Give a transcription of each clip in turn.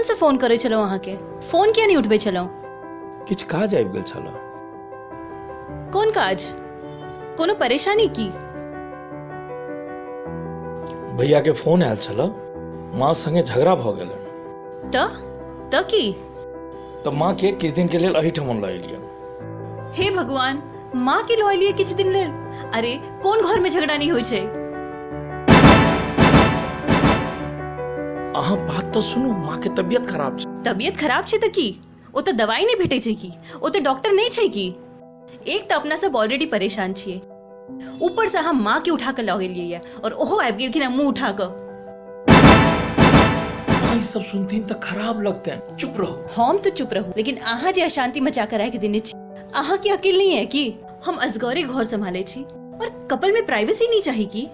कखन से फोन करे छलौ अहाँ के? फोन किया नहीं उठबे छलौ? किछ काज आबि गेल छल। कोन काज? कोनो परेशानी की? भैया के फोन आयल छल, माँ संगे झगड़ा भ गेल। त की? तो माँ के किछ दिन के लेल अहिठमन ल एलियै। हे भगवान, माँ के लऽ एलियै किछ दिन लेल? अरे कोन घर में झगड़ा नहीं होय छै? अहाँ बात तो सुनू, माँ के तबियत खराब छै। तबियत खराब छै त की? ओ त दवाई नहीं भेटै छै की? ओ त डॉक्टर नहीं छै की? एक त अपना सब ऑलरेडी परेशान छियै, ऊपर से हम माँ के उठा के लऽ गेलियै और ओहो आबि गेलखिन मुंह उठा के। माँ ई सब सुनथिन त खराब लगतैन। चुप रहो। हम तो चुप रहूं, लेकिन अहाँ जे अशांति मचा कर राखि देने छी, अहाँ के अकेल नहीं है की? हम असगरे घर संभाले छी और कपल में प्राइवेसी नहीं चाहिए की?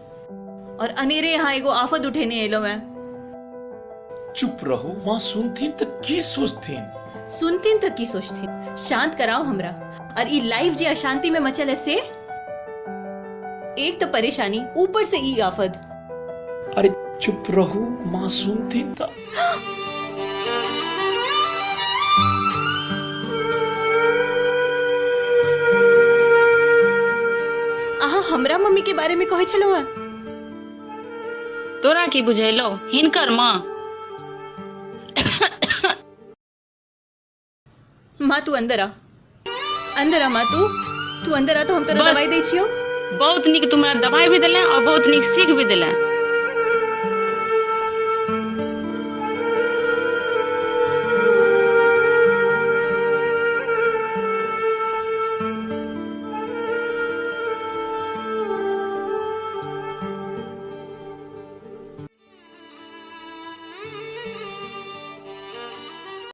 और अनेरे यहाँ एगो आफत उठेने एलो मैं। चुप रहो, माँ सुनथिन त की सोचथिन? सुनतीन तक की सोचथिन? शांत कराओ हमरा। और ई लाइफ जे अशांति में मचल है से, एक तो परेशानी, ऊपर से ई आफत। अरे चुप रहो, माँ सुनथिन त। अहाँ हमरा मम्मी के बारे में कहै छलौ हैं? तोरा की बुझेलो? हिनकर माँ। माँ तू अंदर आ, अंदर आ। माँ तू अंदर आ तो हम तोरा बस। दवाई दै छियो। बहुत निक तुम्हारा दवाई भी दिले और बहुत निक सीख भी दिले।